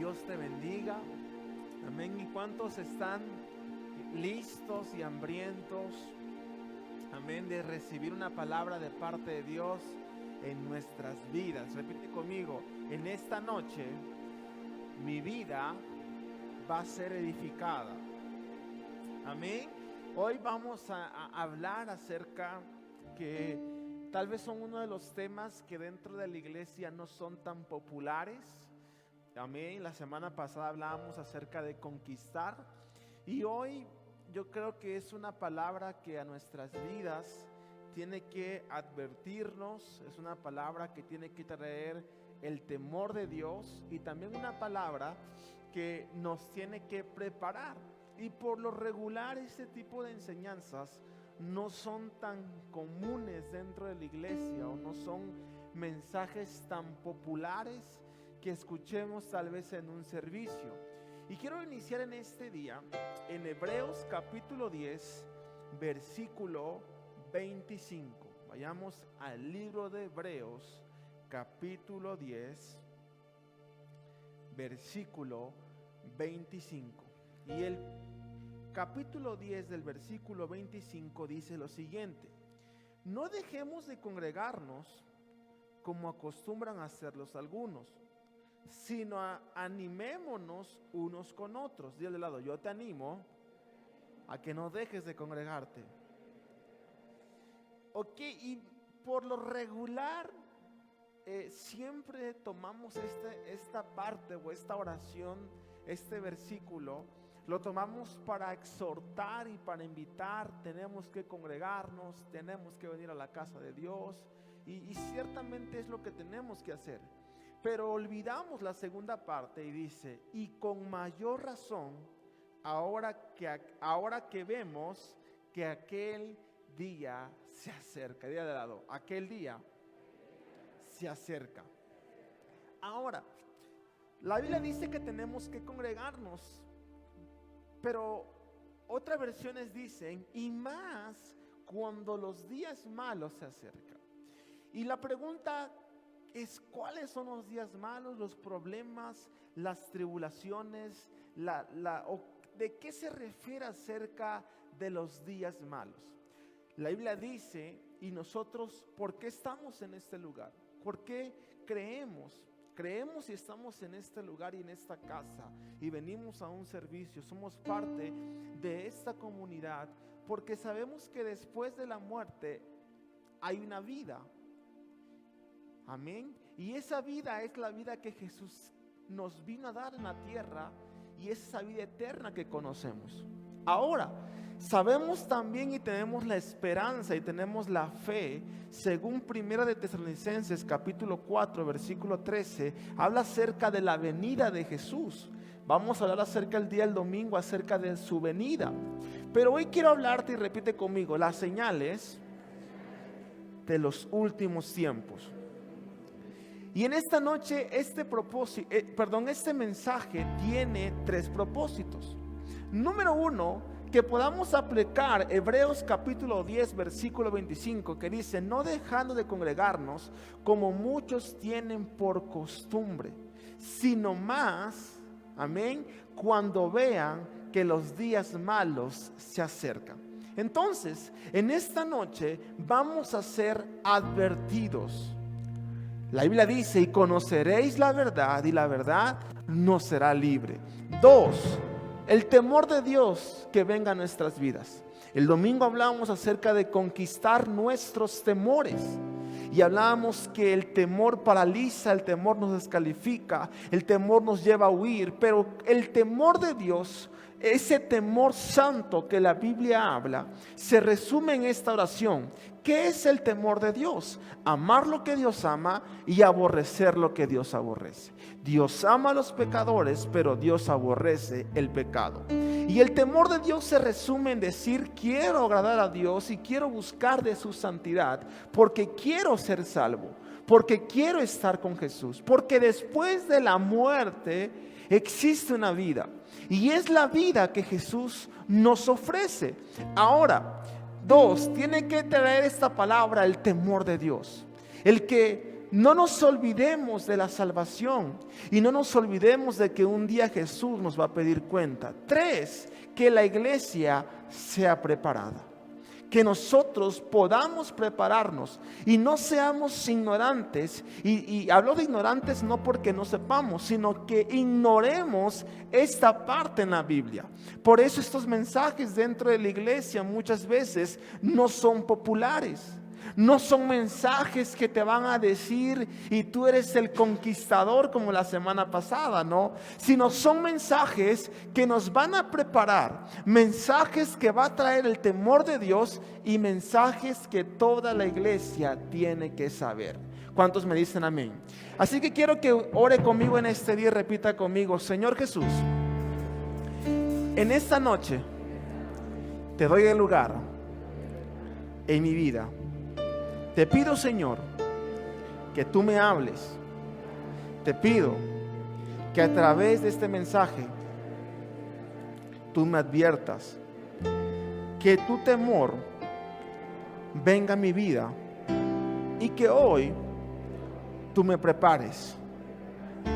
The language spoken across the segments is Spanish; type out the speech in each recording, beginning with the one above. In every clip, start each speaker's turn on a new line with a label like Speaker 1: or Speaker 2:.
Speaker 1: Dios te bendiga. Amén. ¿Y cuántos están listos y hambrientos? Amén. De recibir una palabra de parte de Dios en nuestras vidas. Repite conmigo: en esta noche mi vida va a ser edificada. Amén. Hoy vamos a hablar acerca que tal vez son uno de los temas que dentro de la iglesia no son tan populares. Amén. La semana pasada hablábamos acerca de conquistar, y hoy yo creo que es una palabra que a nuestras vidas tiene que advertirnos. Es una palabra que tiene que traer el temor de Dios, y también una palabra que nos tiene que preparar. Y por lo regular este tipo de enseñanzas no son tan comunes dentro de la iglesia, o no son mensajes tan populares que escuchemos tal vez en un servicio. Y quiero iniciar en este día en Hebreos capítulo 10 versículo 25. Vayamos al libro de Hebreos capítulo 10 versículo 25. Y el capítulo 10 del versículo 25 dice lo siguiente: no dejemos de congregarnos como acostumbran a hacerlos algunos, sino animémonos unos con otros. Dile al lado: yo te animo a que no dejes de congregarte. Ok, y por lo regular siempre tomamos esta parte o esta oración, este versículo, lo tomamos para exhortar y para invitar. Tenemos que congregarnos, tenemos que venir a la casa de Dios, y ciertamente es lo que tenemos que hacer. Pero olvidamos la segunda parte y dice: y con mayor razón ahora que vemos que aquel día se acerca. Día de lado: aquel día se acerca. Ahora, la Biblia dice que tenemos que congregarnos, pero otras versiones dicen: y más cuando los días malos se acercan. Y la pregunta es: ¿cuáles son los días malos, los problemas, las tribulaciones? ¿De qué se refiere acerca de los días malos? La Biblia dice, y nosotros, ¿por qué estamos en este lugar? ¿Por qué creemos y estamos en este lugar y en esta casa y venimos a un servicio? Somos parte de esta comunidad porque sabemos que después de la muerte hay una vida. Amén. Y esa vida es la vida que Jesús nos vino a dar en la tierra, y es esa vida eterna que conocemos. Ahora, sabemos también y tenemos la esperanza y tenemos la fe, según 1 de Tesalonicenses capítulo 4 versículo 13, habla acerca de la venida de Jesús. Vamos a hablar acerca el día del domingo, acerca de su venida. Pero hoy quiero hablarte, y repite conmigo, las señales de los últimos tiempos. Y en esta noche este mensaje tiene tres propósitos. Número uno, que podamos aplicar Hebreos capítulo 10 versículo 25, que dice: no dejando de congregarnos como muchos tienen por costumbre, sino más, amén, cuando vean que los días malos se acercan. Entonces, en esta noche vamos a ser advertidos. La Biblia dice: y conoceréis la verdad, y la verdad nos será libre. 2, el temor de Dios que venga a nuestras vidas. El domingo hablábamos acerca de conquistar nuestros temores, y hablábamos que el temor paraliza, el temor nos descalifica, el temor nos lleva a huir. Pero el temor de Dios, ese temor santo que la Biblia habla, se resume en esta oración. ¿Qué es el temor de Dios? Amar lo que Dios ama y aborrecer lo que Dios aborrece. Dios ama a los pecadores, pero Dios aborrece el pecado. Y el temor de Dios se resume en decir: quiero agradar a Dios y quiero buscar de su santidad, porque quiero ser salvo, porque quiero estar con Jesús, porque después de la muerte existe una vida, y es la vida que Jesús nos ofrece. Ahora, 2, tiene que traer esta palabra el temor de Dios. El que no nos olvidemos de la salvación y no nos olvidemos de que un día Jesús nos va a pedir cuenta. 3, que la iglesia sea preparada. Que nosotros podamos prepararnos y no seamos ignorantes. Y hablo de ignorantes no porque no sepamos, sino que ignoremos esta parte en la Biblia. Por eso estos mensajes dentro de la iglesia muchas veces no son populares. No son mensajes que te van a decir y tú eres el conquistador como la semana pasada, no, sino son mensajes que nos van a preparar, mensajes que va a traer el temor de Dios y mensajes que toda la iglesia tiene que saber. ¿Cuántos me dicen amén? Así que quiero que ore conmigo en este día y repita conmigo: Señor Jesús, en esta noche te doy el lugar en mi vida. Te pido, Señor, que tú me hables. Te pido que a través de este mensaje tú me adviertas, que tu temor venga a mi vida y que hoy tú me prepares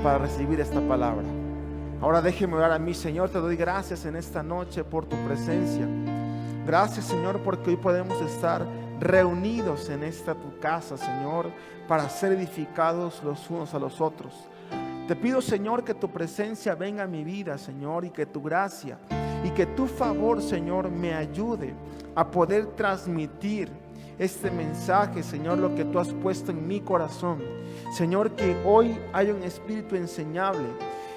Speaker 1: para recibir esta palabra. Ahora déjeme orar a mí. Señor, te doy gracias en esta noche por tu presencia. Gracias, Señor, porque hoy podemos estar reunidos en esta tu casa, Señor, para ser edificados los unos a los otros. Te pido, Señor, que tu presencia venga a mi vida, Señor, y que tu gracia y que tu favor, Señor, me ayude a poder transmitir este mensaje, Señor, lo que tú has puesto en mi corazón. Señor, que hoy hay un espíritu enseñable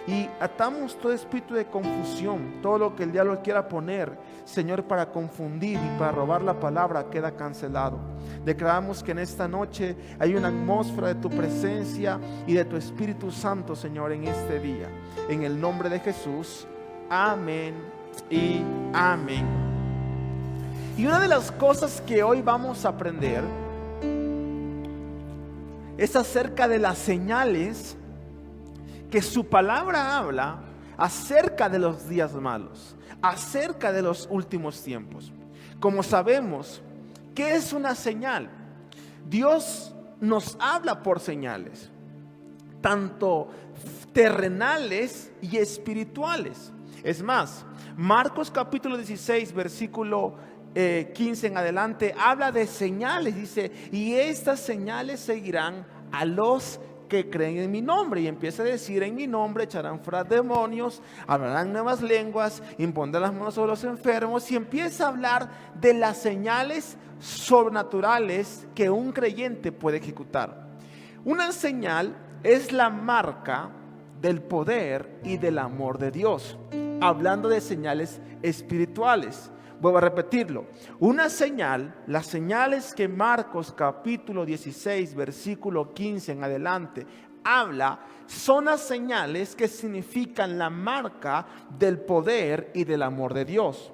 Speaker 1: y atamos todo espíritu de confusión. Todo lo que el diablo quiera poner, Señor, para confundir y para robar la palabra, queda cancelado. Declaramos que en esta noche hay una atmósfera de tu presencia y de tu Espíritu Santo, Señor, en este día. En el nombre de Jesús, amén y amén. Y una de las cosas que hoy vamos a aprender es acerca de las señales que su palabra habla acerca de los días malos, acerca de los últimos tiempos. Como sabemos, ¿qué es una señal? Dios nos habla por señales, tanto terrenales y espirituales. Es más, Marcos capítulo 16, versículo 15 en adelante, habla de señales. Dice: y estas señales seguirán a los que creen en mi nombre. Y empieza a decir: en mi nombre echarán fuera demonios, hablarán nuevas lenguas, impondrán las manos sobre los enfermos. Y empieza a hablar de las señales sobrenaturales que un creyente puede ejecutar. Una señal es la marca del poder y del amor de Dios. Hablando de señales espirituales, vuelvo a repetirlo. Una señal, las señales que Marcos capítulo 16 versículo 15 en adelante habla, son las señales que significan la marca del poder y del amor de Dios.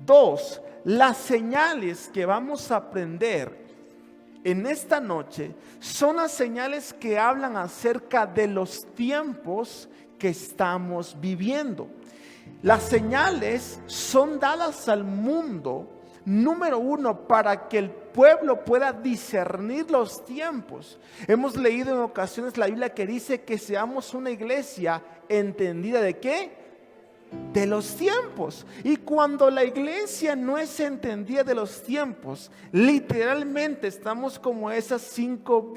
Speaker 1: 2, las señales que vamos a aprender en esta noche son las señales que hablan acerca de los tiempos que estamos viviendo. Las señales son dadas al mundo, número uno, para que el pueblo pueda discernir los tiempos. Hemos leído en ocasiones la Biblia que dice que seamos una iglesia entendida ¿de qué? De los tiempos. Y cuando la iglesia no es entendida de los tiempos, literalmente estamos como esas cinco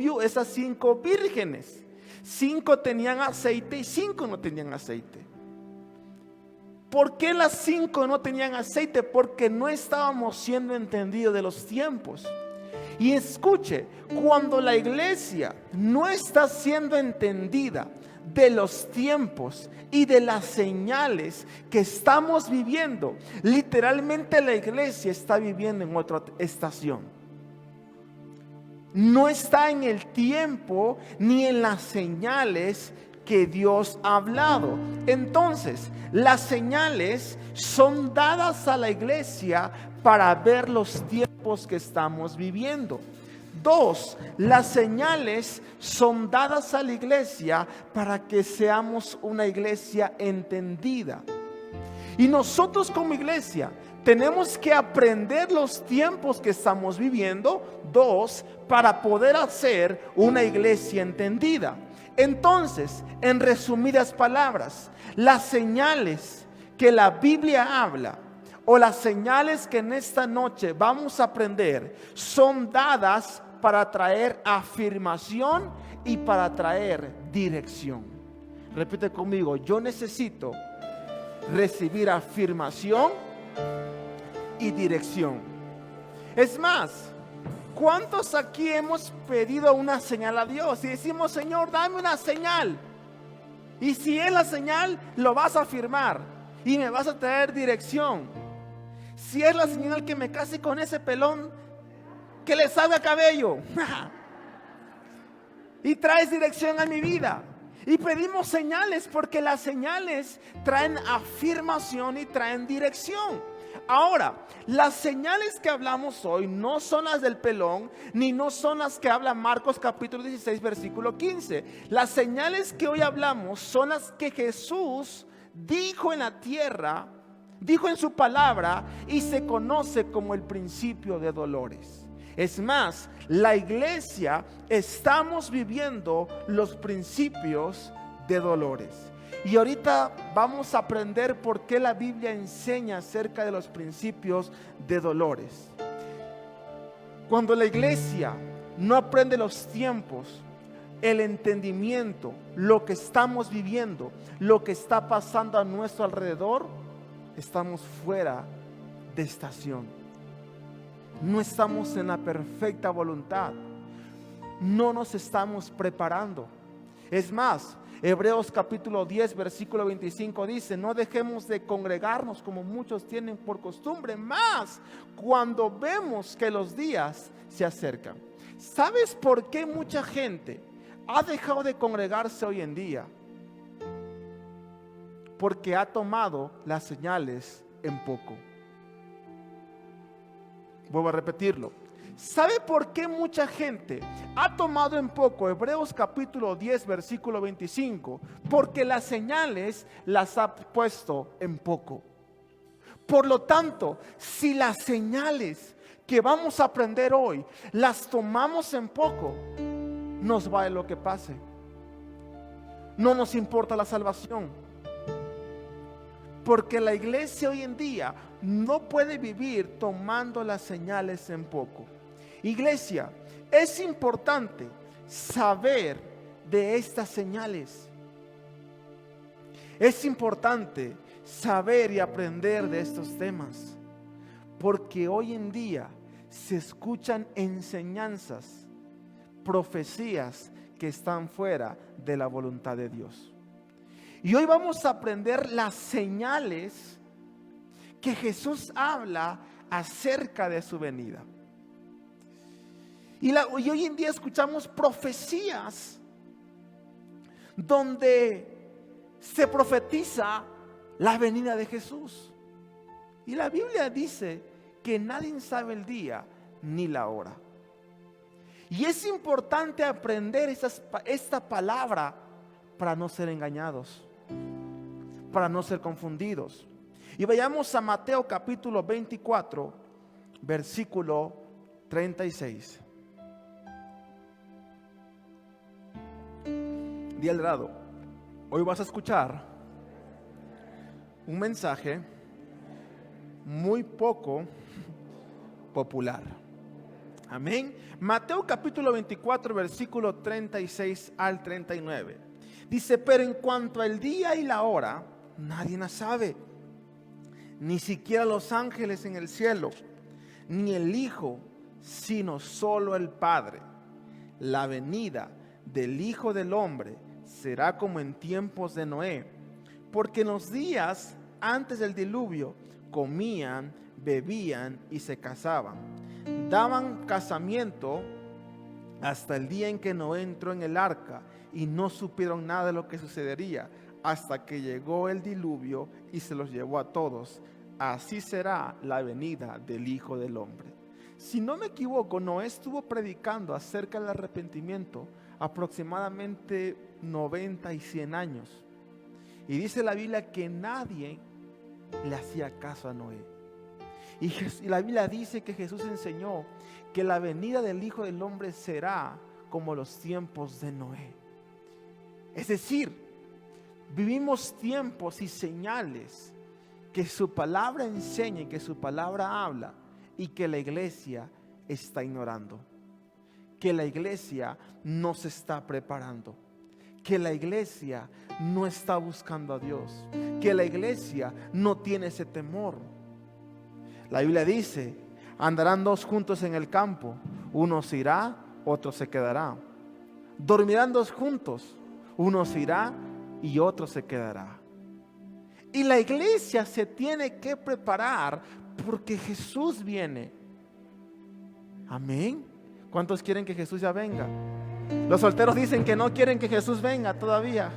Speaker 1: vírgenes. 5 tenían aceite y 5 no tenían aceite. ¿Por qué las 5 no tenían aceite? Porque no estábamos siendo entendidos de los tiempos. Y escuche, cuando la iglesia no está siendo entendida de los tiempos y de las señales que estamos viviendo, literalmente la iglesia está viviendo en otra estación. No está en el tiempo ni en las señales que Dios ha hablado. Entonces, las señales son dadas a la iglesia para ver los tiempos que estamos viviendo. 2, las señales son dadas a la iglesia para que seamos una iglesia entendida. Y nosotros como iglesia Tenemos que aprender los tiempos que estamos viviendo. 2, para poder hacer una iglesia entendida. Entonces, en resumidas palabras, las señales que la Biblia habla o las señales que en esta noche vamos a aprender son dadas para traer afirmación y para traer dirección. Repite conmigo: yo necesito recibir afirmación y dirección. Es más, ¿cuántos aquí hemos pedido una señal a Dios y decimos: Señor, dame una señal? Y si es la señal, lo vas a afirmar y me vas a traer dirección. Si es la señal que me case con ese pelón que le salga cabello y traes dirección a mi vida. Y pedimos señales porque las señales traen afirmación y traen dirección. Ahora, las señales que hablamos hoy no son las del pelón, ni no son las que habla Marcos capítulo 16 versículo 15. Las señales que hoy hablamos son las que Jesús dijo en la tierra, dijo en su palabra, y se conoce como el principio de dolores. Es más, la iglesia estamos viviendo los principios de dolores. Y ahorita vamos a aprender por qué la Biblia enseña acerca de los principios de dolores. Cuando la iglesia no aprende los tiempos, el entendimiento, lo que estamos viviendo, lo que está pasando a nuestro alrededor, estamos fuera de estación. No estamos en la perfecta voluntad. No nos estamos preparando. Es más, Hebreos capítulo 10 versículo 25 dice: no dejemos de congregarnos como muchos tienen por costumbre, más cuando vemos que los días se acercan. ¿Sabes por qué mucha gente ha dejado de congregarse hoy en día? Porque ha tomado las señales en poco. Vuelvo a repetirlo. ¿Sabe por qué mucha gente ha tomado en poco Hebreos capítulo 10 versículo 25? Porque las señales las ha puesto en poco. Por lo tanto, si las señales que vamos a aprender hoy las tomamos en poco, nos vale lo que pase. No nos importa la salvación. Porque la iglesia hoy en día no puede vivir tomando las señales en poco. Iglesia, es importante saber de estas señales. Es importante saber y aprender de estos temas. Porque hoy en día se escuchan enseñanzas, profecías que están fuera de la voluntad de Dios. Y hoy vamos a aprender las señales que Jesús habla acerca de su venida. Y hoy en día escuchamos profecías donde se profetiza la venida de Jesús. Y la Biblia dice que nadie sabe el día ni la hora. Y es importante aprender esta palabra para no ser engañados, para no ser confundidos. Y vayamos a Mateo capítulo 24, versículo 36. Di al lado: hoy vas a escuchar un mensaje muy poco popular. Amén. Mateo capítulo 24, versículo 36 al 39. Dice: pero en cuanto al día y la hora, nadie la sabe, ni siquiera los ángeles en el cielo, ni el Hijo, sino solo el Padre. La venida del Hijo del Hombre será como en tiempos de Noé, porque en los días antes del diluvio comían, bebían y se casaban. Daban casamiento hasta el día en que Noé entró en el arca, y no supieron nada de lo que sucedería hasta que llegó el diluvio y se los llevó a todos. Así será la venida del Hijo del Hombre. Si no me equivoco, Noé estuvo predicando acerca del arrepentimiento aproximadamente 90 y 100 años. Y dice la Biblia que nadie le hacía caso a Noé. Y la Biblia dice que Jesús enseñó que la venida del Hijo del Hombre será como los tiempos de Noé. Es decir, vivimos tiempos y señales que su palabra enseña y que su palabra habla y que la iglesia está ignorando, que la iglesia no se está preparando, que la iglesia no está buscando a Dios, que la iglesia no tiene ese temor. La Biblia dice: andarán dos juntos en el campo, uno se irá, otro se quedará. Dormirán dos juntos, uno se irá y otro se quedará. Y la iglesia se tiene que preparar porque Jesús viene. Amén. ¿Cuántos quieren que Jesús ya venga? Los solteros dicen que no quieren que Jesús venga todavía.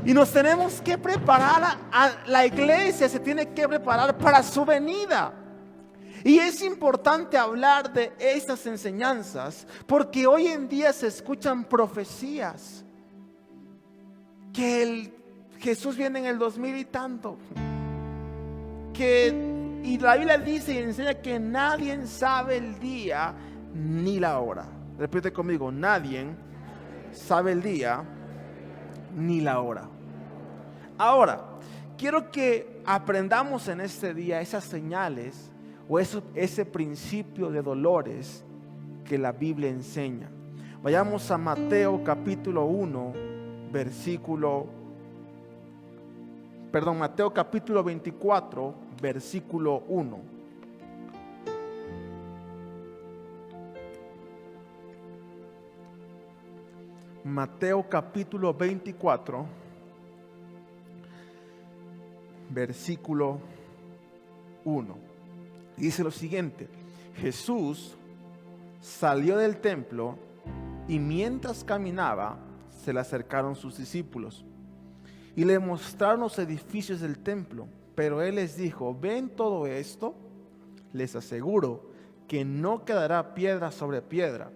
Speaker 1: Y nos tenemos que preparar, la iglesia se tiene que preparar para su venida. Y es importante hablar de esas enseñanzas porque hoy en día se escuchan profecías que Jesús viene en el 2000 y tanto. Y la Biblia dice y enseña que nadie sabe el día ni la hora. Repite conmigo: nadie sabe el día ni la hora. Ahora, quiero que aprendamos en este día esas señales o ese principio de dolores que la Biblia enseña. Vayamos a Mateo capítulo 24, versículo 1. Mateo capítulo 24, versículo 1. Dice lo siguiente: Jesús salió del templo y mientras caminaba se le acercaron sus discípulos y le mostraron los edificios del templo. Pero él les dijo: ¿ven todo esto? Les aseguro que no quedará piedra sobre piedra,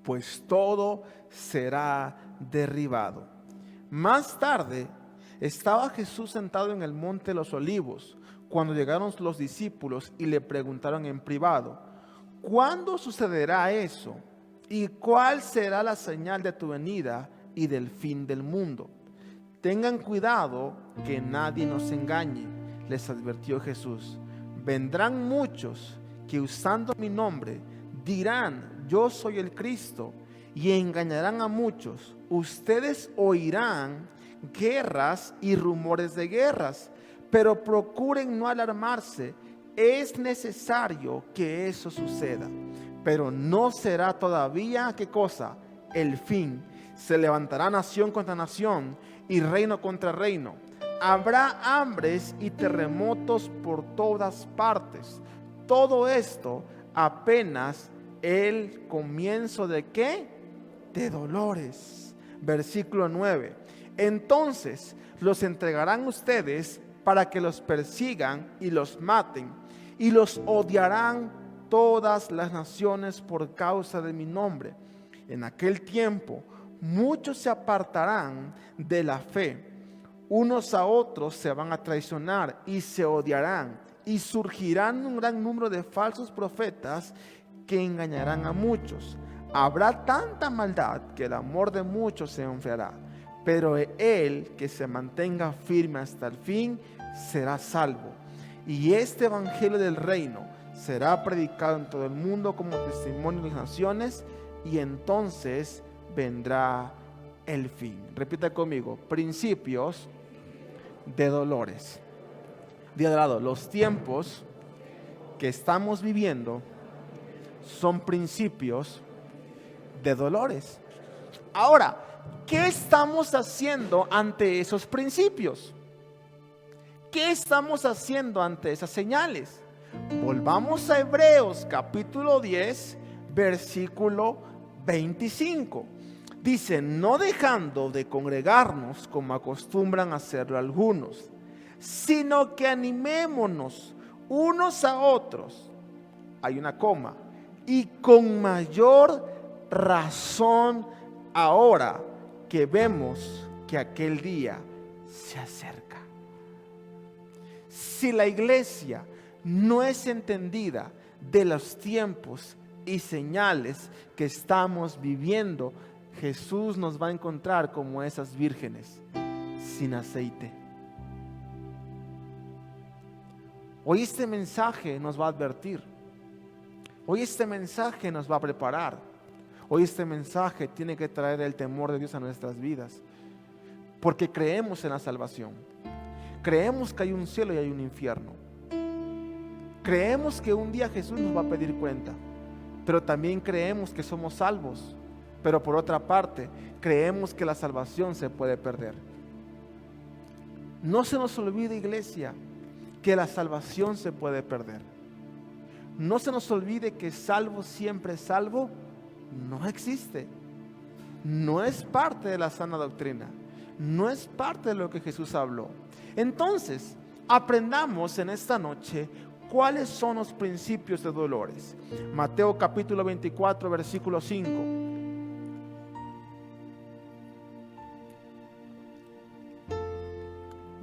Speaker 1: pues todo será derribado. Más tarde estaba Jesús sentado en el monte de los Olivos, cuando llegaron los discípulos y le preguntaron en privado: ¿cuándo sucederá eso? ¿Y cuál será la señal de tu venida y del fin del mundo? Tengan cuidado que nadie nos engañe, les advirtió Jesús. Vendrán muchos que usando mi nombre dirán: yo soy el Cristo, y engañarán a muchos. Ustedes oirán guerras y rumores de guerras, pero procuren no alarmarse. Es necesario que eso suceda, pero no será todavía, ¿qué cosa? El fin. Se levantará nación contra nación y reino contra reino. Habrá hambres y terremotos por todas partes. Todo esto apenas el comienzo ¿de qué? De dolores. Versículo 9. Entonces los entregarán ustedes para que los persigan y los maten, y los odiarán todas las naciones por causa de mi nombre. En aquel tiempo muchos se apartarán de la fe, unos a otros se van a traicionar y se odiarán, y surgirán un gran número de falsos profetas que engañarán a muchos. Habrá tanta maldad que el amor de muchos se enfriará, pero el que se mantenga firme hasta el fin será salvo. Y este evangelio del reino será predicado en todo el mundo como testimonio de las naciones, y entonces vendrá el fin. Repita conmigo: principios de dolores. De al lado, los tiempos que estamos viviendo son principios de dolores. Ahora, ¿qué estamos haciendo ante esos principios? ¿Qué estamos haciendo ante esas señales? Volvamos a Hebreos capítulo 10, versículo 25. Dice: no dejando de congregarnos como acostumbran hacerlo algunos, sino que animémonos unos a otros. Hay una coma. Y con mayor razón ahora que vemos que aquel día se acerca. Si la iglesia no es entendida de los tiempos y señales que estamos viviendo, Jesús nos va a encontrar como esas vírgenes sin aceite. Hoy este mensaje nos va a advertir. Hoy este mensaje nos va a preparar. Hoy este mensaje tiene que traer el temor de Dios a nuestras vidas. Porque creemos en la salvación. Creemos que hay un cielo y hay un infierno. Creemos que un día Jesús nos va a pedir cuenta. Pero también creemos que somos salvos. Pero por otra parte, creemos que la salvación se puede perder. No se nos olvide, iglesia, que la salvación se puede perder. No se nos olvide que salvo siempre salvo no existe. No es parte de la sana doctrina. No es parte de lo que Jesús habló. Entonces, aprendamos en esta noche cuáles son los principios de dolores. Mateo capítulo 24, versículo 5.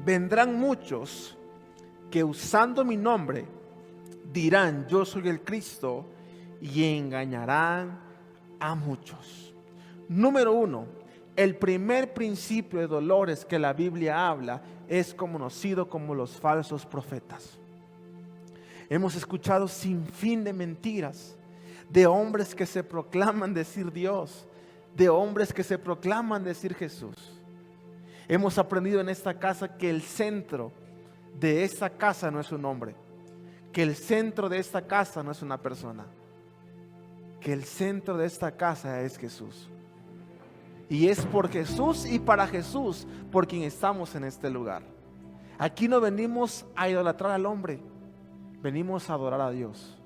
Speaker 1: Vendrán muchos que usando mi nombre dirán: yo soy el Cristo, y engañarán a muchos. Número 1, el primer principio de dolores que la Biblia habla es conocido como los falsos profetas. Hemos escuchado sin fin de mentiras, de hombres que se proclaman decir Dios, de hombres que se proclaman decir Jesús. Hemos aprendido en esta casa que el centro de esta casa no es un hombre, que el centro de esta casa no es una persona, que el centro de esta casa es Jesús. Y es por Jesús y para Jesús por quien estamos en este lugar. Aquí no venimos a idolatrar al hombre, venimos a adorar a Dios.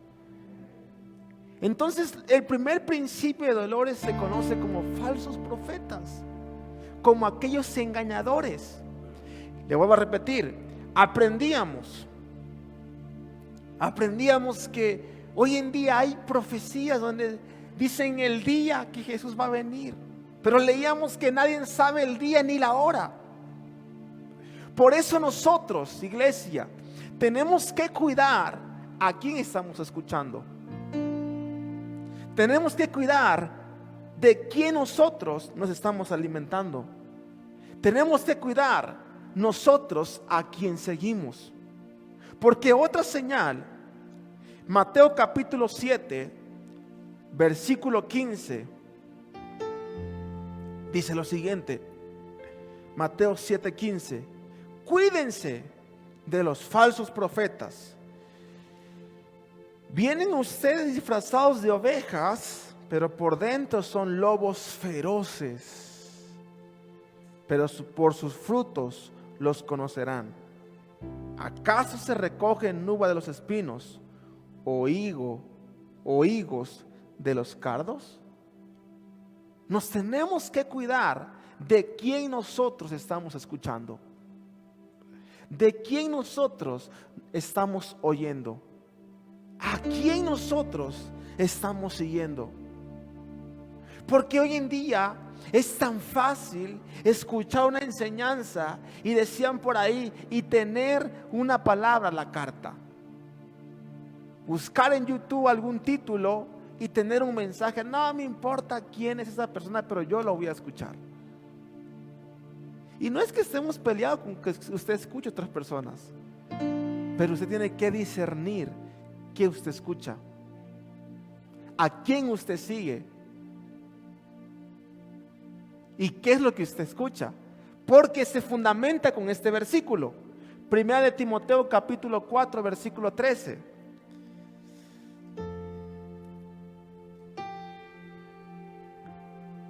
Speaker 1: Entonces, el primer principio de dolores se conoce como falsos profetas, como aquellos engañadores. Le vuelvo a repetir, aprendíamos que hoy en día hay profecías donde dicen el día que Jesús va a venir, pero leíamos que nadie sabe el día ni la hora. Por eso nosotros, iglesia, tenemos que cuidar a quién estamos escuchando. Tenemos que cuidar de quién nosotros nos estamos alimentando. Tenemos que cuidar nosotros a quién seguimos. Porque otra señal, Mateo capítulo 7, versículo 15, dice lo siguiente. Mateo 7:15: cuídense de los falsos profetas. Vienen ustedes disfrazados de ovejas, pero por dentro son lobos feroces. Pero por sus frutos los conocerán. ¿Acaso se recogen uva de los espinos o higos de los cardos? Nos tenemos que cuidar de quién nosotros estamos escuchando, de quién nosotros estamos oyendo, a quién nosotros estamos siguiendo. Porque hoy en día es tan fácil escuchar una enseñanza, y decían por ahí, y tener una palabra a la carta. Buscar en YouTube algún título y tener un mensaje. No me importa quién es esa persona, pero yo lo voy a escuchar. Y no es que estemos peleados con que usted escuche a otras personas, pero usted tiene que discernir qué usted escucha, a quién usted sigue y qué es lo que usted escucha, porque se fundamenta con este versículo. Primera de Timoteo capítulo 4 versículo 13.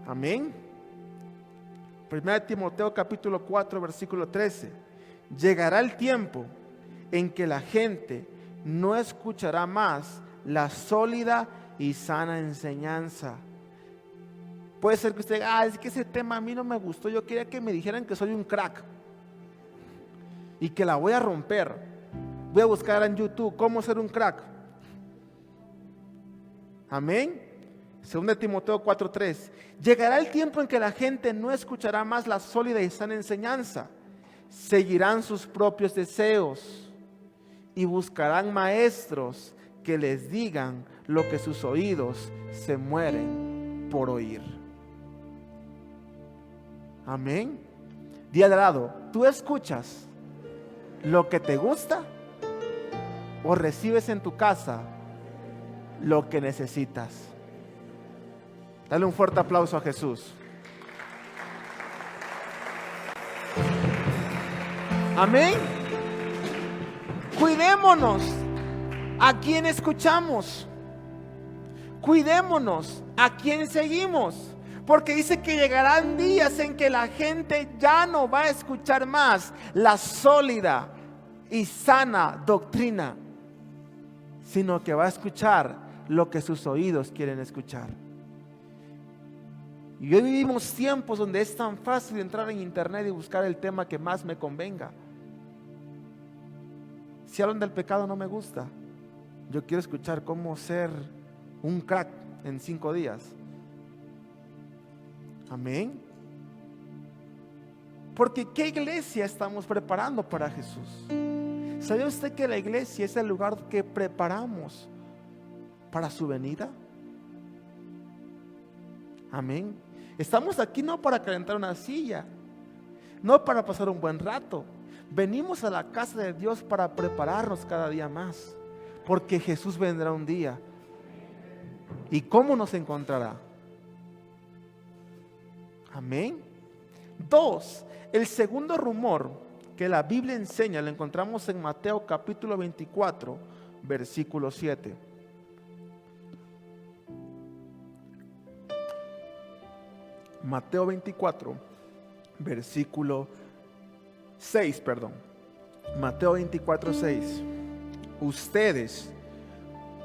Speaker 1: Amén. Primera de Timoteo capítulo 4 versículo 13. Llegará el tiempo en que la gente no escuchará más la sólida y sana enseñanza. Puede ser que usted diga: es que ese tema a mí no me gustó, yo quería que me dijeran que soy un crack y que la voy a romper. Voy a buscar en YouTube cómo ser un crack. Amén. Segunda de Timoteo 4:3. Llegará el tiempo en que la gente no escuchará más la sólida y sana enseñanza, seguirán sus propios deseos. y buscarán maestros que les digan lo que sus oídos se mueren por oír. Amén. Di al lado, ¿tú escuchas lo que te gusta o recibes en tu casa lo que necesitas? Dale un fuerte aplauso a Jesús. Amén. Cuidémonos a quién escuchamos. Cuidémonos a quién seguimos. Porque dice que llegarán días en que la gente ya no va a escuchar más la sólida y sana doctrina, sino que va a escuchar lo que sus oídos quieren escuchar. Y hoy vivimos tiempos donde es tan fácil entrar en internet y buscar el tema que más me convenga. Si hablan del pecado no me gusta. Yo quiero escuchar cómo ser un crack en 5 días. Amén. Porque ¿qué iglesia estamos preparando para Jesús? ¿Sabe usted que la iglesia es el lugar que preparamos para su venida? Amén. Estamos aquí no para calentar una silla, no para pasar un buen rato. Venimos a la casa de Dios para prepararnos cada día más, porque Jesús vendrá un día. ¿Y cómo nos encontrará? Amén. 2. El segundo rumor que la Biblia enseña lo encontramos en Mateo capítulo 24, versículo 7. Mateo 24, versículo 6, perdón. Mateo 24, 6. Ustedes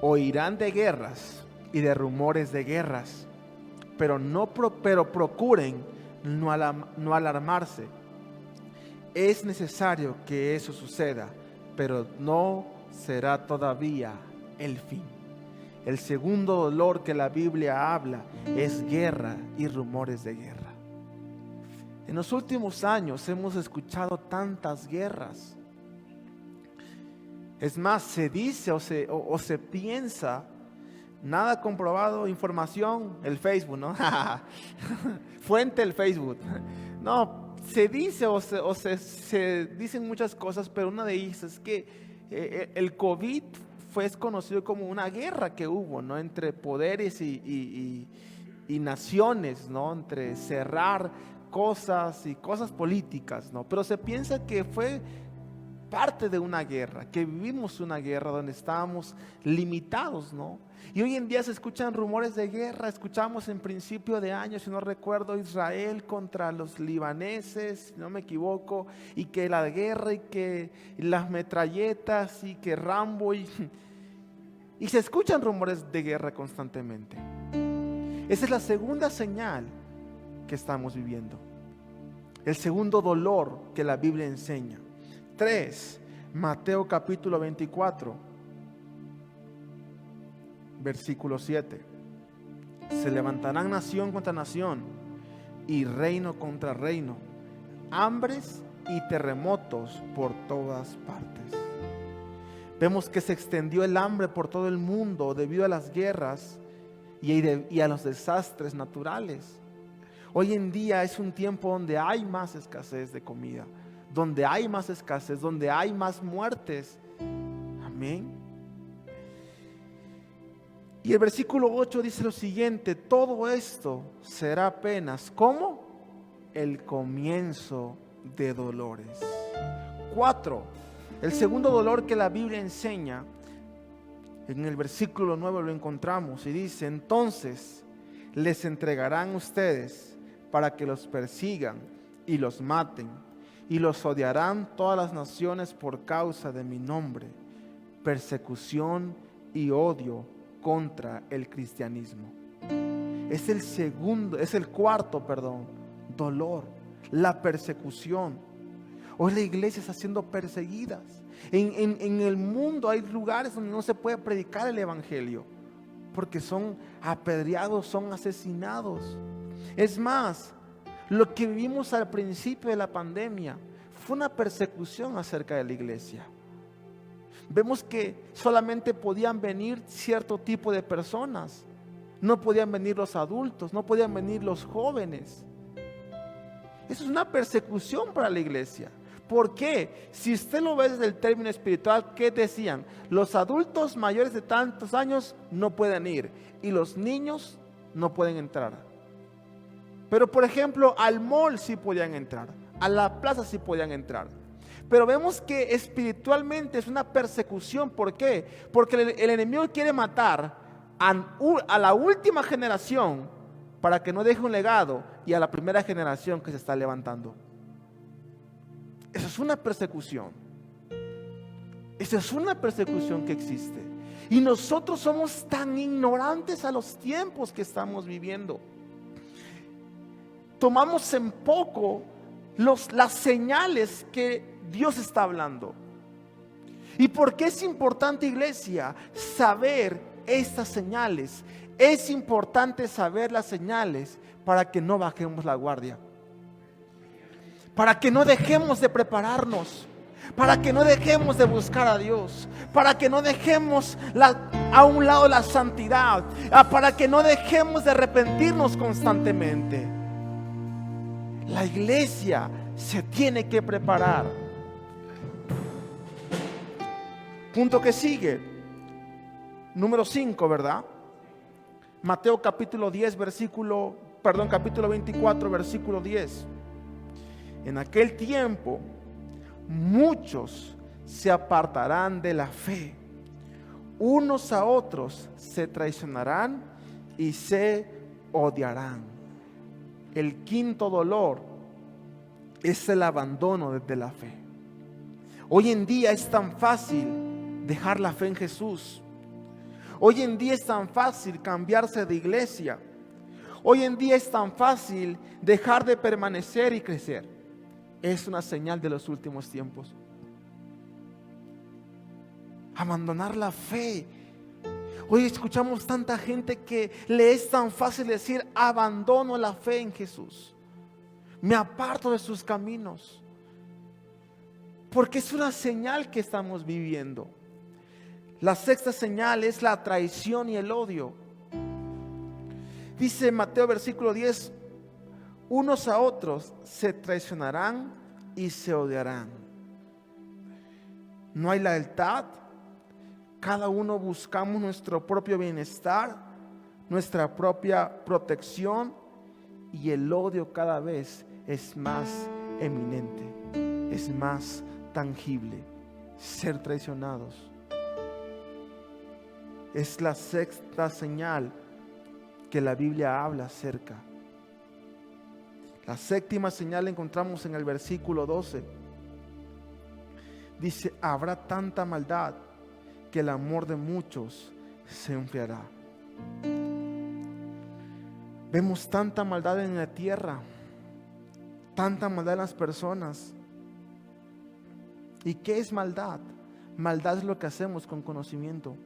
Speaker 1: oirán de guerras y de rumores de guerras, pero procuren no alarmarse. Es necesario que eso suceda, pero no será todavía el fin. El segundo dolor que la Biblia habla es guerra y rumores de guerra. En los últimos años hemos escuchado tantas guerras. Es más, se dice o se piensa, nada comprobado, información, el Facebook, ¿no? Fuente el Facebook. No, se dice se dicen muchas cosas, pero una de ellas es que el COVID fue conocido como una guerra que hubo, ¿no? Entre poderes y naciones, ¿no? Entre cerrar cosas y cosas políticas, ¿no? Pero se piensa que fue parte de una guerra, que vivimos una guerra donde estábamos limitados, ¿no? Y hoy en día se escuchan rumores de guerra. Escuchamos en principio de año, si no recuerdo, Israel contra los libaneses, si no me equivoco, y que la guerra y que las metralletas y que Rambo y se escuchan rumores de guerra constantemente. Esa es la segunda señal que estamos viviendo, el segundo dolor que la Biblia enseña. 3, Mateo capítulo 24, versículo 7. Se levantarán nación contra nación y reino contra reino, hambres y terremotos por todas partes. Vemos que se extendió el hambre por todo el mundo debido a las guerras y a los desastres naturales. Hoy en día es un tiempo donde hay más escasez de comida, donde hay más escasez, donde hay más muertes. Amén. Y el versículo 8 dice lo siguiente: todo esto será apenas, ¿cómo? El comienzo de dolores. 4. El segundo dolor que la Biblia enseña, en el versículo 9 lo encontramos y dice: entonces les entregarán ustedes para que los persigan y los maten, y los odiarán todas las naciones por causa de mi nombre. Persecución y odio contra el cristianismo. Es el cuarto dolor, la persecución. Hoy la iglesia está siendo perseguida. En el mundo hay lugares donde no se puede predicar el evangelio, porque son apedreados, son asesinados. Es más, lo que vivimos al principio de la pandemia fue una persecución acerca de la iglesia. vemos que solamente podían venir cierto tipo de personas. No podían venir los adultos, no podían venir los jóvenes. Eso es una persecución para la iglesia. ¿Por qué? Si usted lo ve desde el término espiritual, ¿qué decían? Los adultos mayores de tantos años no pueden ir y los niños no pueden entrar. Pero por ejemplo, al mall sí podían entrar, a la plaza sí podían entrar. Pero vemos que espiritualmente es una persecución. ¿Por qué? Porque el enemigo quiere matar a la última generación para que no deje un legado y a la primera generación que se está levantando. Eso es una persecución. Esa es una persecución que existe. Y nosotros somos tan ignorantes a los tiempos que estamos viviendo. Tomamos en poco las señales que Dios está hablando. ¿Y por qué es importante, iglesia, saber estas señales? Es importante saber las señales para que no bajemos la guardia, para que no dejemos de prepararnos, para que no dejemos de buscar a Dios, para que no dejemos a un lado la santidad, para que no dejemos de arrepentirnos constantemente. La iglesia se tiene que preparar. Punto que sigue, número 5, ¿verdad? Mateo capítulo 24, versículo 10. En aquel tiempo, muchos se apartarán de la fe, unos a otros se traicionarán y se odiarán. El quinto dolor es el abandono de la fe. Hoy en día es tan fácil dejar la fe en Jesús. Hoy en día es tan fácil cambiarse de iglesia. Hoy en día es tan fácil dejar de permanecer y crecer. Es una señal de los últimos tiempos. Abandonar la fe. Hoy escuchamos tanta gente que le es tan fácil decir: abandono la fe en Jesús, me aparto de sus caminos, porque es una señal que estamos viviendo. La sexta señal es la traición y el odio. Dice Mateo versículo 10: unos a otros se traicionarán y se odiarán. No hay lealtad. Cada uno buscamos nuestro propio bienestar, nuestra propia protección, y el odio cada vez es más eminente, es más tangible. Ser traicionados es la sexta señal que la Biblia habla acerca. La séptima señal la encontramos en el versículo 12. Dice: habrá tanta maldad que el amor de muchos se enfriará. Vemos tanta maldad en la tierra, tanta maldad en las personas. ¿Y qué es maldad? Maldad es lo que hacemos con conocimiento.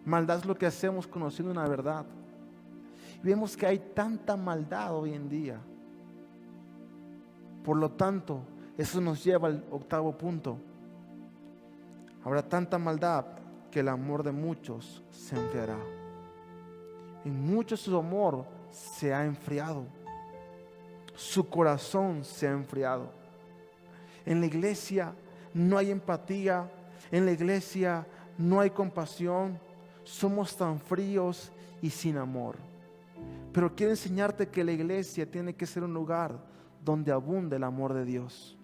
Speaker 1: Maldad es lo que hacemos conociendo una verdad. Y vemos que hay tanta maldad hoy en día. Por lo tanto, eso nos lleva al octavo punto. Habrá tanta maldad que el amor de muchos se enfriará. En muchos su amor se ha enfriado. Su corazón se ha enfriado. En la iglesia no hay empatía. En la iglesia no hay compasión. Somos tan fríos y sin amor. Pero quiero enseñarte que la iglesia tiene que ser un lugar donde abunde el amor de Dios.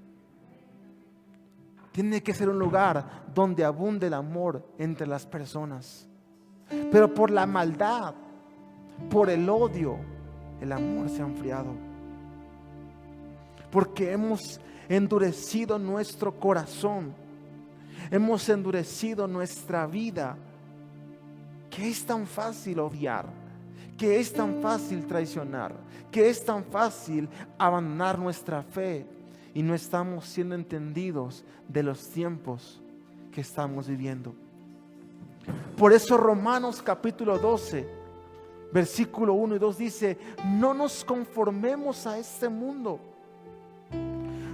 Speaker 1: Tiene que ser un lugar donde abunde el amor entre las personas. Pero por la maldad, por el odio, el amor se ha enfriado. Porque hemos endurecido nuestro corazón. Hemos endurecido nuestra vida. Que es tan fácil odiar. Que es tan fácil traicionar. Que es tan fácil abandonar nuestra fe. Y no estamos siendo entendidos de los tiempos que estamos viviendo. Por eso Romanos capítulo 12, versículo 1 y 2 dice: no nos conformemos a este mundo.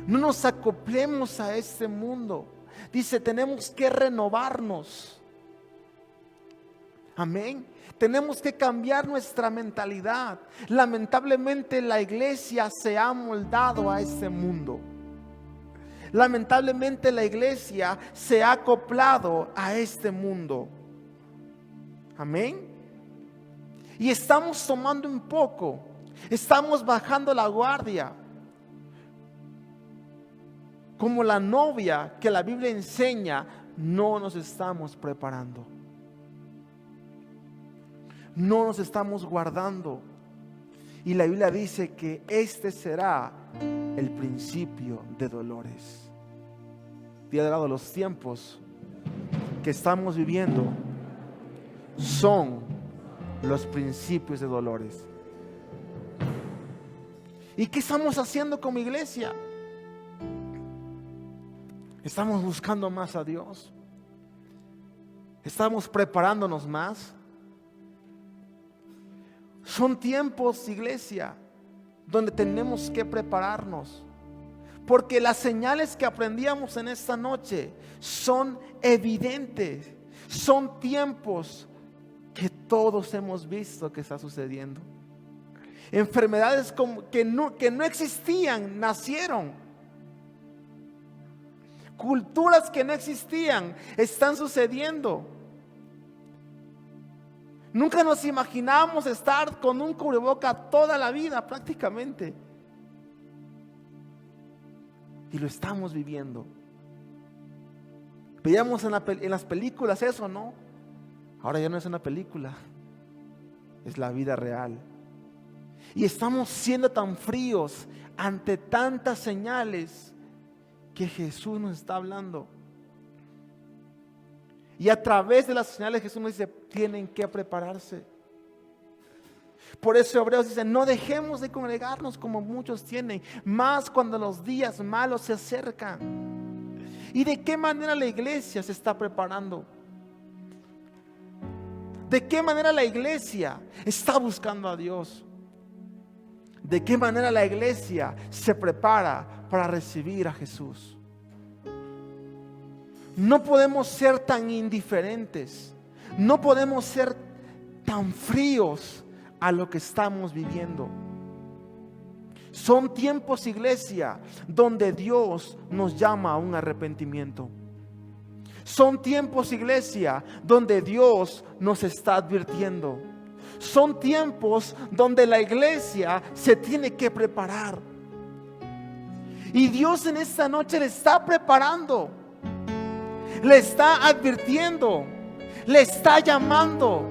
Speaker 1: No nos acoplemos a este mundo, Dice, tenemos que renovarnos. Amén. Tenemos que cambiar nuestra mentalidad. Lamentablemente la iglesia se ha moldado a este mundo. Lamentablemente la iglesia se ha acoplado a este mundo. Amén. Y estamos tomando un poco. Estamos bajando la guardia. Como la novia que la Biblia enseña, no nos estamos preparando. No nos estamos guardando. Y la Biblia dice que este será el principio de dolores. Día de lado, los tiempos que estamos viviendo son los principios de dolores. ¿Y qué estamos haciendo como iglesia? ¿Estamos buscando más a Dios? ¿Estamos preparándonos más? Son tiempos, iglesia, donde tenemos que prepararnos, porque las señales que aprendíamos en esta noche son evidentes. Son tiempos que todos hemos visto que está sucediendo. Enfermedades que no existían, nacieron. Culturas que no existían, están sucediendo. Nunca nos imaginamos estar con un cubreboca toda la vida prácticamente. Y lo estamos viviendo. Veíamos en las películas eso, ¿no? Ahora ya no es una película, es la vida real. Y estamos siendo tan fríos ante tantas señales que Jesús nos está hablando. Y a través de las señales Jesús nos dice, tienen que prepararse. Por eso Hebreos dice, no dejemos de congregarnos como muchos tienen, más cuando los días malos se acercan. ¿Y de qué manera la iglesia se está preparando? ¿De qué manera la iglesia está buscando a Dios? ¿De qué manera la iglesia se prepara para recibir a Jesús? No podemos ser tan indiferentes. No podemos ser tan fríos a lo que estamos viviendo. Son tiempos, iglesia, donde Dios nos llama a un arrepentimiento. Son tiempos, iglesia, donde Dios nos está advirtiendo. Son tiempos donde la iglesia se tiene que preparar. Y Dios en esta noche le está preparando. Le está advirtiendo, le está llamando,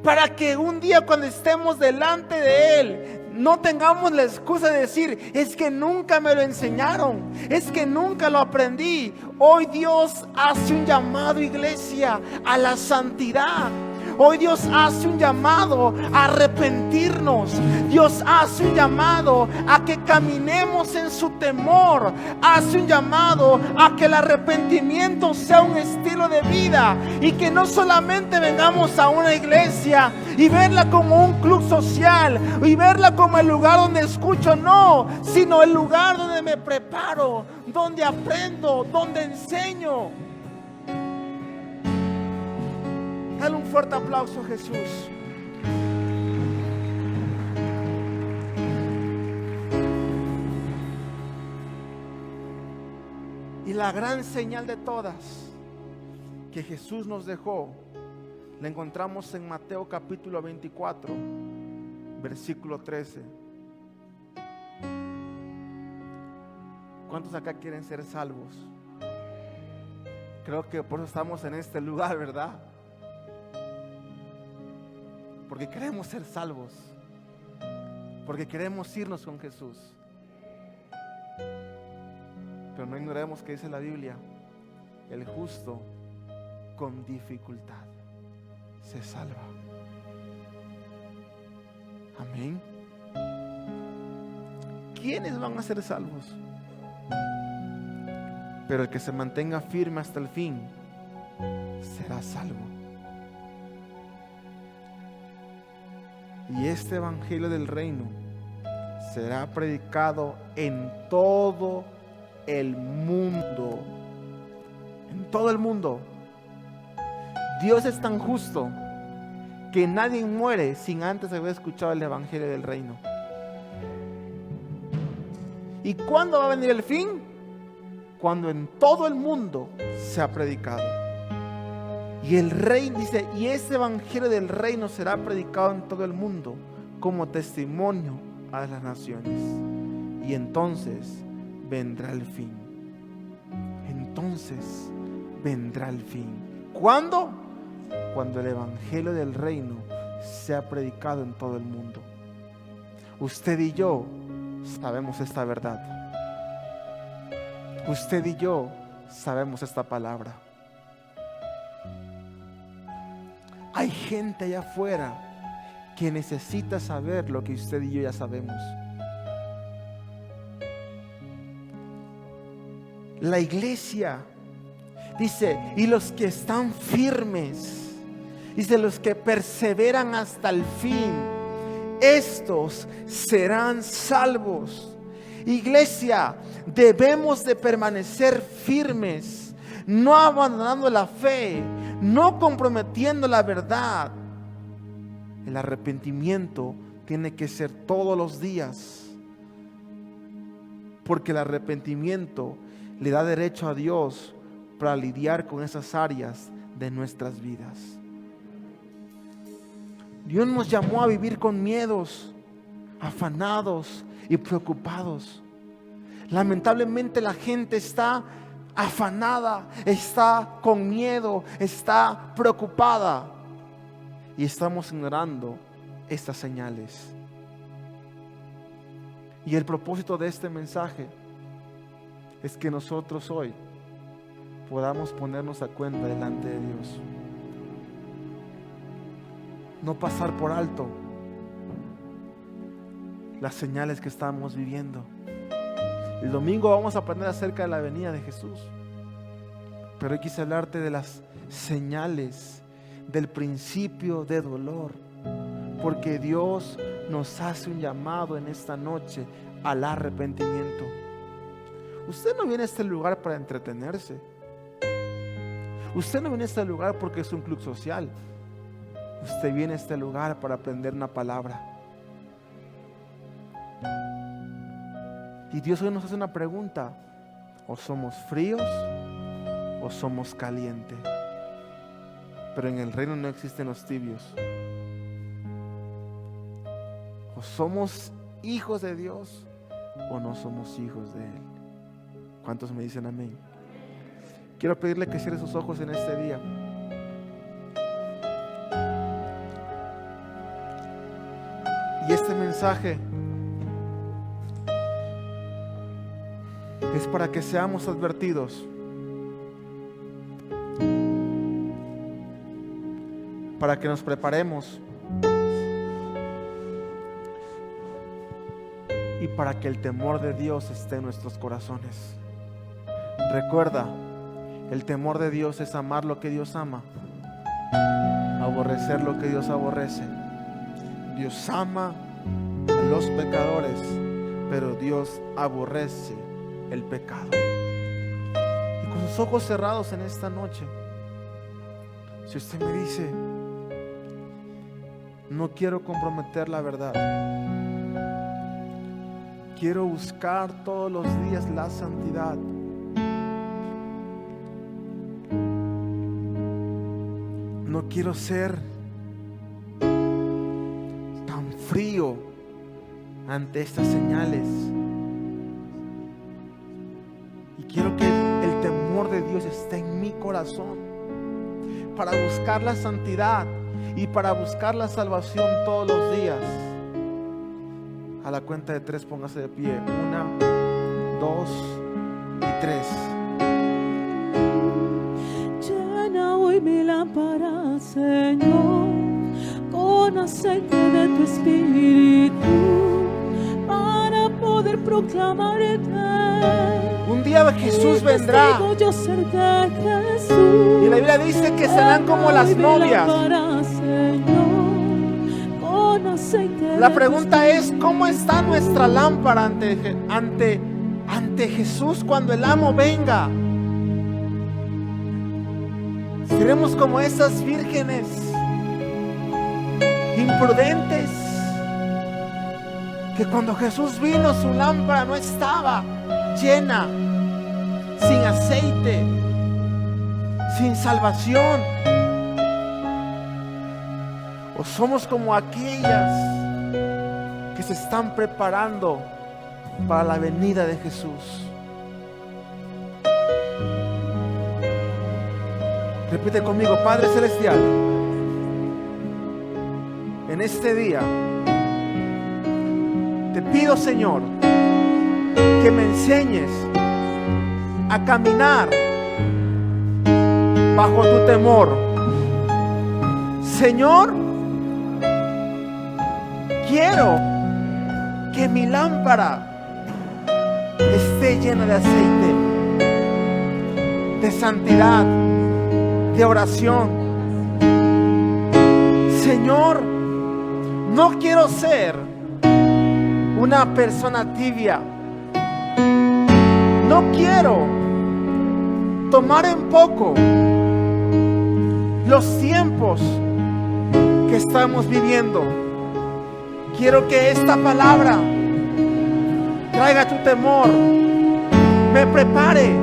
Speaker 1: para que un día cuando estemos delante de Él, no tengamos la excusa de decir, es que nunca me lo enseñaron, es que nunca lo aprendí. Hoy Dios hace un llamado, iglesia, a la santidad. Hoy Dios hace un llamado a arrepentirnos. Dios hace un llamado a que caminemos en su temor. Hace un llamado a que el arrepentimiento sea un estilo de vida, y que no solamente vengamos a una iglesia y verla como un club social y verla como el lugar donde escucho, no, sino el lugar donde me preparo, donde aprendo, donde enseño. Dale un fuerte aplauso a Jesús. Y la gran señal de todas que Jesús nos dejó, la encontramos en Mateo capítulo 24, versículo 13. ¿Cuántos acá quieren ser salvos? Creo que por eso estamos en este lugar, ¿verdad? Porque queremos ser salvos, porque queremos irnos con Jesús. Pero no ignoremos que dice la Biblia: el justo con dificultad se salva. Amén. ¿Quiénes van a ser salvos? Pero el que se mantenga firme hasta el fin será salvo. Y este evangelio del reino será predicado en todo el mundo en todo el mundo. Dios es tan justo que nadie muere sin antes haber escuchado el evangelio del reino. ¿Y cuándo va a venir el fin? Cuando en todo el mundo se ha predicado. Y el rey dice, y ese evangelio del reino será predicado en todo el mundo como testimonio a las naciones. Y entonces vendrá el fin. Entonces vendrá el fin. ¿Cuándo? Cuando el evangelio del reino sea predicado en todo el mundo. Usted y yo sabemos esta verdad. Usted y yo sabemos esta palabra. Hay gente allá afuera que necesita saber lo que usted y yo ya sabemos. La iglesia dice, y los que están firmes, dice, los que perseveran hasta el fin, estos serán salvos. Iglesia, debemos de permanecer firmes, no abandonando la fe, no comprometiendo la verdad. El arrepentimiento tiene que ser todos los días, porque el arrepentimiento le da derecho a Dios para lidiar con esas áreas de nuestras vidas. Dios nos llamó a vivir con miedos, afanados y preocupados. Lamentablemente la gente está afanada, está con miedo, está preocupada y estamos ignorando estas señales. Y el propósito de este mensaje es que nosotros hoy podamos ponernos a cuenta delante de Dios. No pasar por alto las señales que estamos viviendo. El domingo vamos a aprender acerca de la venida de Jesús, pero hoy quise hablarte de las señales del principio de dolor, porque Dios nos hace un llamado en esta noche al arrepentimiento. Usted no viene a este lugar para entretenerse. Usted no viene a este lugar porque es un club social. Usted viene a este lugar para aprender una palabra. Y Dios hoy nos hace una pregunta: o somos fríos o somos calientes. Pero en el reino no existen los tibios. O somos hijos de Dios o no somos hijos de Él. ¿Cuántos me dicen amén? Quiero pedirle que cierre sus ojos en este día. Y este mensaje es para que seamos advertidos, para que nos preparemos y para que el temor de Dios esté en nuestros corazones. Recuerda, el temor de Dios es amar lo que Dios ama, aborrecer lo que Dios aborrece. Dios ama a los pecadores, pero Dios aborrece el pecado. Y con sus ojos cerrados en esta noche, si usted me dice: no quiero comprometer la verdad, quiero buscar todos los días la santidad, no quiero ser tan frío ante estas señales, y quiero que el temor de Dios esté en mi corazón para buscar la santidad y para buscar la salvación todos los días. A la cuenta de 3, póngase de pie. 1, 2 y 3.
Speaker 2: Llena hoy mi lámpara, Señor, con aceite de tu espíritu, para poder proclamarte.
Speaker 1: Un día Jesús vendrá,
Speaker 2: yo ser de Jesús,
Speaker 1: y la Biblia dice que serán como las novias. La pregunta es: ¿cómo está nuestra lámpara ante Jesús cuando el amo venga? Seremos como esas vírgenes imprudentes que cuando Jesús vino su lámpara no estaba llena, sin aceite, sin salvación. O somos como aquellas que se están preparando para la venida de Jesús. Repite conmigo: Padre Celestial, en este día te pido, Señor, que me enseñes a caminar bajo tu temor. Señor, quiero que mi lámpara esté llena de aceite, de santidad, de oración. Señor, no quiero ser una persona tibia. No quiero tomar en poco los tiempos que estamos viviendo. Quiero que esta palabra traiga tu temor, me prepare,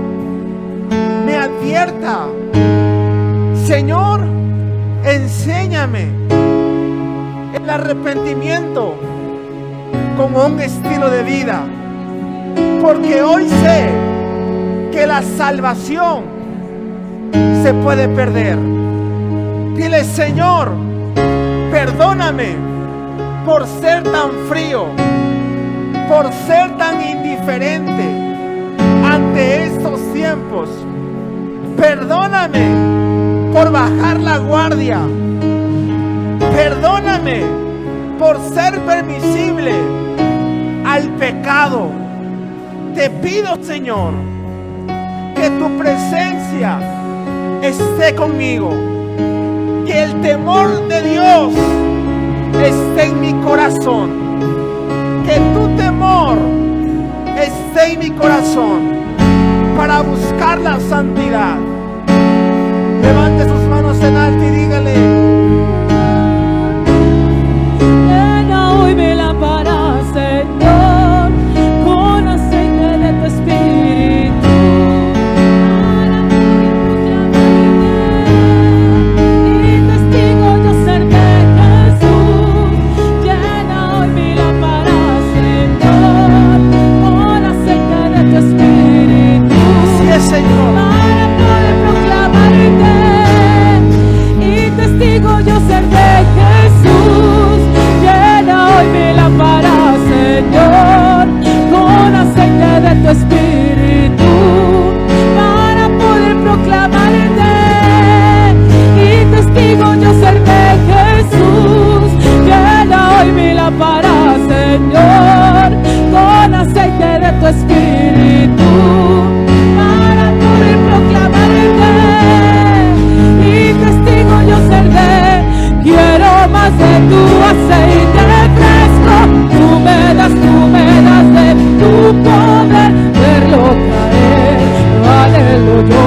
Speaker 1: me advierta. Señor, enséñame el arrepentimiento como un estilo de vida, porque hoy sé que la salvación se puede perder. Dile: Señor, perdóname por ser tan frío, por ser tan indiferente ante estos tiempos. Perdóname por bajar la guardia. Perdóname por ser permisible al pecado. Te pido, Señor, que tu presencia esté conmigo, que el temor de Dios esté en mi corazón, que tu temor esté en mi corazón para buscar la santidad. Levante sus manos en alto y dígale:
Speaker 2: llena hoy mi lámpara, Señor, con aceite de tu espíritu, para poder proclamarte y testigo yo ser de Jesús. Llena hoy mi lámpara, Señor, con aceite de tu espíritu.
Speaker 1: Así es, Señor.
Speaker 2: Para poder proclamarte y testigo yo ser de Jesús. Llena hoy mi lámpara, Señor, con aceite de tu espíritu, para poder proclamarte y testigo yo ser de Jesús. Llena hoy mi lámpara, Señor, con aceite de tu espíritu, para poder proclamarte y testigo yo ser de. Quiero más de tu aceite fresco, tú me das de tu poder, verlo caer, anhelo yo,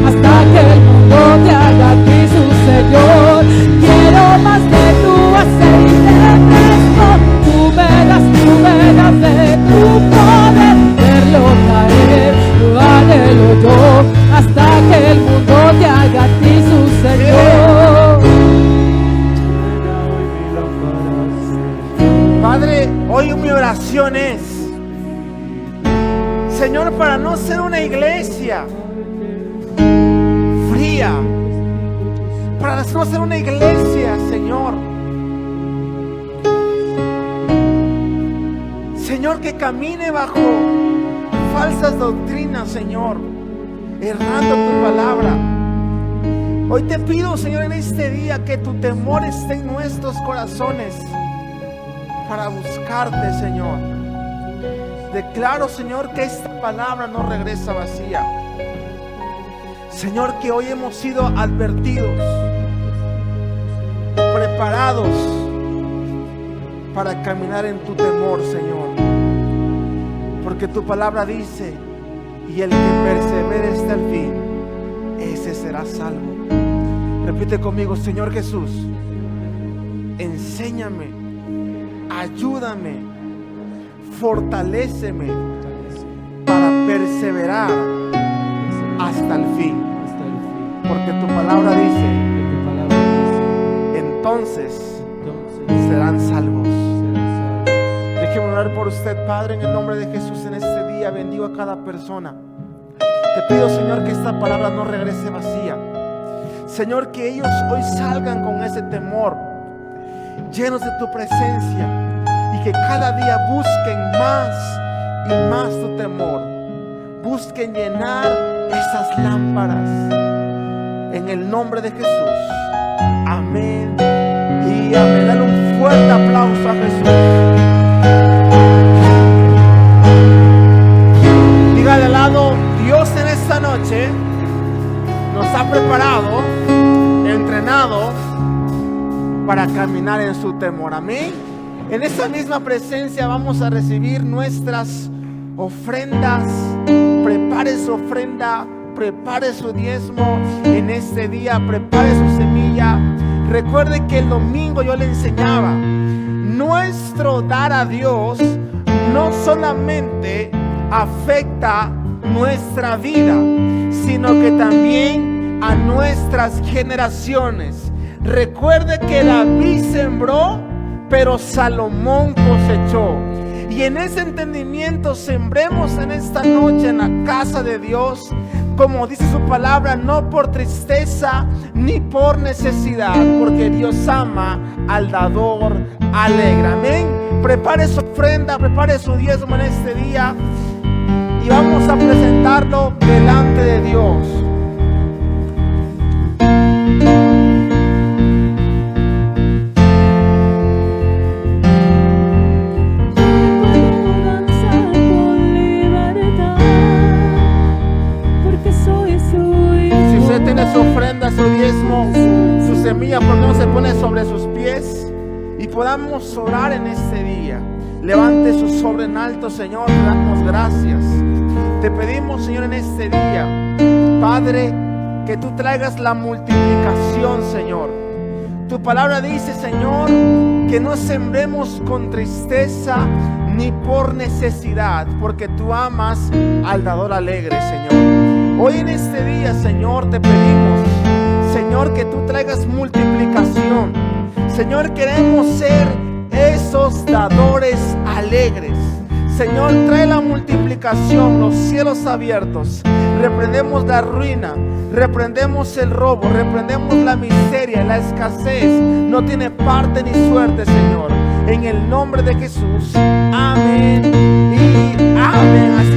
Speaker 2: hasta que el mundo te haga a ti su Señor. Quiero más de tu aceite fresco, tú me das de tu poder, verlo caer, anhelo yo, hasta que el mundo te haga a ti su Señor.
Speaker 1: Padre, hoy mi oración es, Señor, para no ser una iglesia fría, para no ser una iglesia, Señor, que camine bajo falsas doctrinas, Señor, errando tu palabra. Hoy te pido, Señor, en este día que tu temor esté en nuestros corazones para buscarte, Señor. Declaro, Señor, que esta palabra no regresa vacía. Señor, que hoy hemos sido advertidos, preparados para caminar en tu temor, Señor. Porque tu palabra dice, y el que persevere hasta el fin, ese será salvo. Repite conmigo: Señor Jesús, enséñame, ayúdame, fortaléceme para perseverar hasta el fin. Porque tu palabra dice: entonces serán salvos. Déjeme orar por usted, Padre, en el nombre de Jesús. En este día bendigo a cada persona. Te pido, Señor, que esta palabra no regrese vacía. Señor, que ellos hoy salgan con ese temor, llenos de tu presencia, y que cada día busquen más y más tu temor. Busquen llenar esas lámparas en el nombre de Jesús. Amén y amén. Dale un fuerte aplauso a Jesús. Diga de lado: Dios en esta noche nos ha preparado, entrenado para caminar en su temor. Amén. En esa misma presencia vamos a recibir nuestras ofrendas. Prepare su ofrenda, prepare su diezmo en este día, prepare su semilla. Recuerde que el domingo yo le enseñaba: nuestro dar a Dios no solamente afecta nuestra vida, sino que también a nuestras generaciones. Recuerde que David sembró, pero Salomón cosechó. Y en ese entendimiento sembremos en esta noche en la casa de Dios, como dice su palabra, no por tristeza ni por necesidad, porque Dios ama al dador alegre. Amén. Prepare su ofrenda, prepare su diezmo en este día y vamos a presentarlo delante de Dios. Tiene su ofrenda, su diezmo, su semilla, ¿por qué no se pone sobre sus pies y podamos orar en este día? Levante su sobre en alto. Señor, te damos gracias. Te pedimos, Señor, en este día, Padre, que tú traigas la multiplicación, Señor. Tu palabra dice, Señor, que no sembremos con tristeza ni por necesidad, porque tú amas al dador alegre, Señor. Hoy en este día, Señor, te pedimos, Señor, que tú traigas multiplicación. Señor, queremos ser esos dadores alegres. Señor, trae la multiplicación, los cielos abiertos. Reprendemos la ruina, reprendemos el robo, reprendemos la miseria, la escasez. No tiene parte ni suerte, Señor. En el nombre de Jesús. Amén y amén. Así